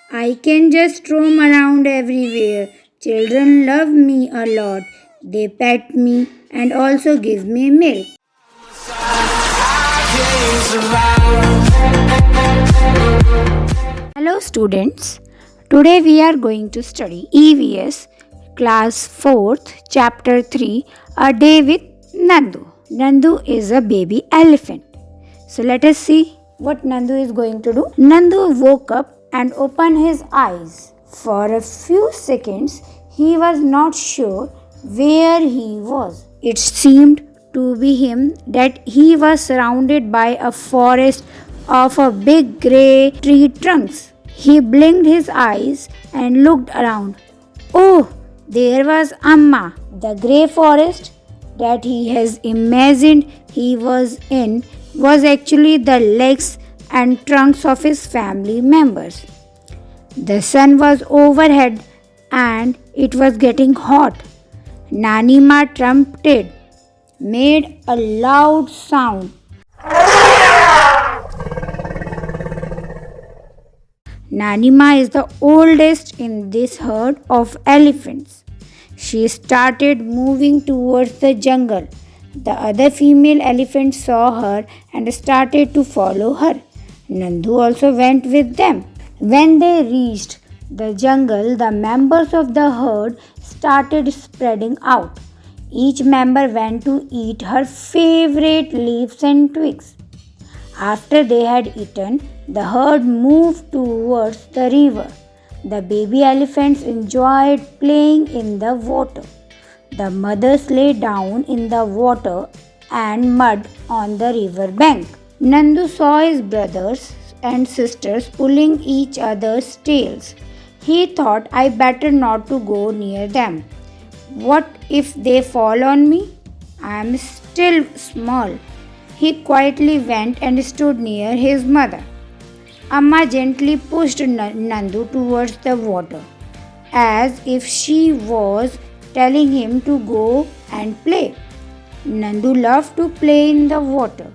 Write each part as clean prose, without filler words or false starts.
I can just roam around everywhere. Children love me a lot. They pet me and also give me milk. Hello students. Today we are going to study EVS class 4th chapter 3 A Day with Nandu. Nandu is a baby elephant. So let us see what Nandu is going to do. Nandu woke up and opened his eyes. For a few seconds he was not sure where he was. It seemed to be him that he was surrounded by a forest of a big grey tree trunks. He blinked his eyes and looked around. Oh, there was Amma. The grey forest that he has imagined he was in was actually the legs and trunks of his family members. The sun was overhead and it was getting hot. Nanima trumpeted, made a loud sound. Nanima is the oldest in this herd of elephants. She started moving towards the jungle. The other female elephants saw her and started to follow her. Nandu also went with them. When they reached the jungle, the members of the herd started spreading out. Each member went to eat her favorite leaves and twigs. After they had eaten, the herd moved towards the river. The baby elephants enjoyed playing in the water. The mothers lay down in the water and mud on the river bank. Nandu saw his brothers and sisters pulling each other's tails. He thought, I better not to go near them. What if they fall on me? I am still small. He quietly went and stood near his mother. Amma gently pushed Nandu towards the water, as if she was telling him to go and play. Nandu loved to play in the water.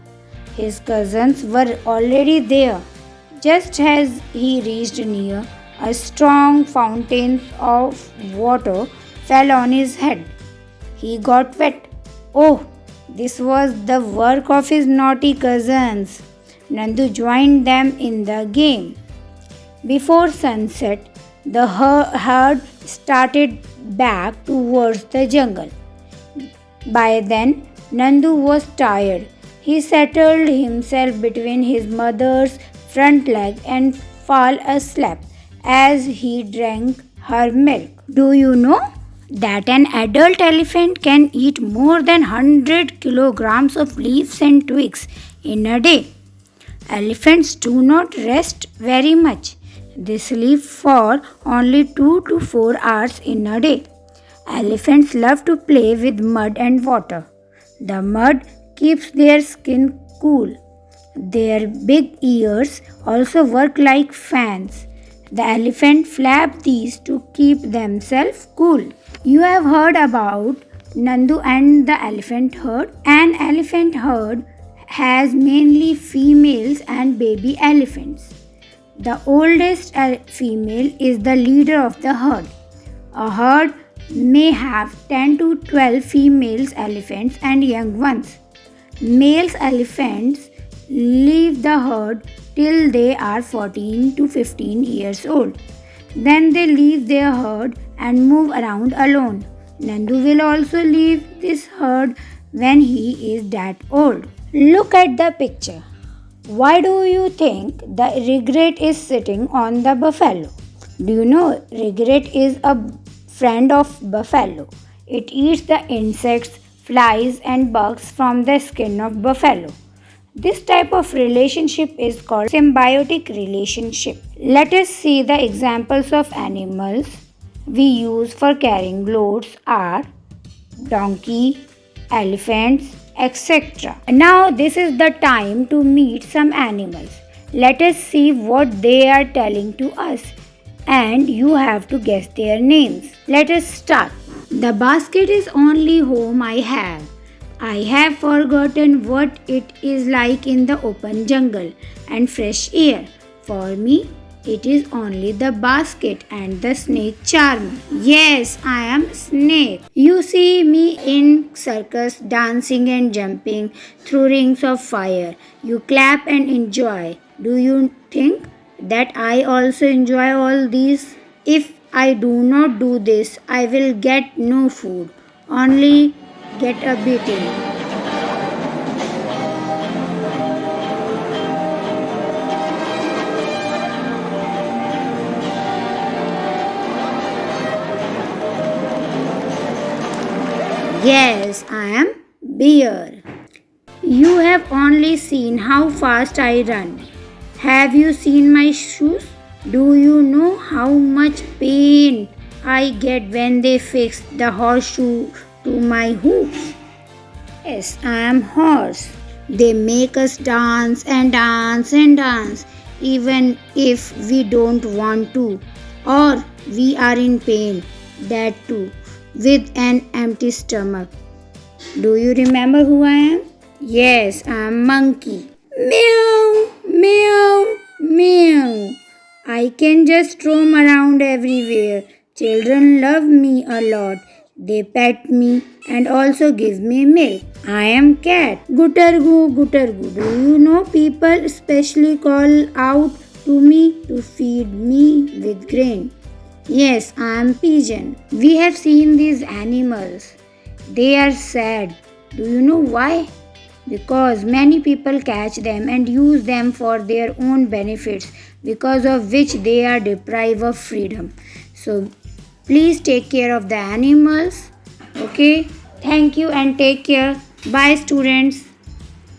His cousins were already there. Just as he reached near, a strong fountain of water fell on his head. He got wet. Oh, this was the work of his naughty cousins. Nandu joined them in the game. Before sunset, the herd started back towards the jungle. By then, Nandu was tired. He settled himself between his mother's front leg and fell asleep as he drank her milk. Do you know that an adult elephant can eat more than 100 kilograms of leaves and twigs in a day? Elephants do not rest very much. They sleep for only 2 to 4 hours in a day. Elephants love to play with mud and water. The mud keeps their skin cool. Their big ears also work like fans. The elephant flap these to keep themselves cool. You have heard about Nandu and the elephant herd. An elephant herd has mainly females and baby elephants. The oldest female is the leader of the herd. A herd may have 10 to 12 female elephants and young ones. Male elephants leave the herd till they are 14 to 15 years old. Then they leave their herd and move around alone. Nandu will also leave this herd when he is that old. Look at the picture. Why do you think the regret is sitting on the buffalo? Do you know regret is a friend of buffalo? It eats the insects, flies and bugs from the skin of buffalo. This type of relationship is called symbiotic relationship. Let us see the examples of animals we use for carrying loads are donkey, elephants, etc. Now this is the time to meet some animals. Let us see what they are telling to us and you have to guess their names. Let us start. The basket is only home I have. I have forgotten what it is like in the open jungle and fresh air. For me, It is only the basket and the snake charmer. Yes, I am snake. You see me in circus dancing and jumping through rings of fire. You clap and enjoy. Do you think that I also enjoy all these? If I do not do this, I will get no food, only get a beating. Yes, I am bear. You have only seen how fast I run. Have you seen my shoes? Do you know how much pain I get when they fix the horseshoe to my hooves? Yes, I am horse. They make us dance and dance and dance even if we don't want to or we are in pain. That too with an empty stomach. Do you remember who I am? Yes, I'm monkey. Meow, meow, meow. I can just roam around everywhere. Children love me a lot. They pet me and also give me milk. I am cat. Guttergoo, guttergoo. Do you know people especially call out to me to feed me with grain? Yes, I am pigeon. We have seen these animals. They are sad. Do you know why? Because many people catch them and use them for their own benefits, because of which they are deprived of freedom. So please take care of the animals. Okay? Thank you and take care. Bye, students.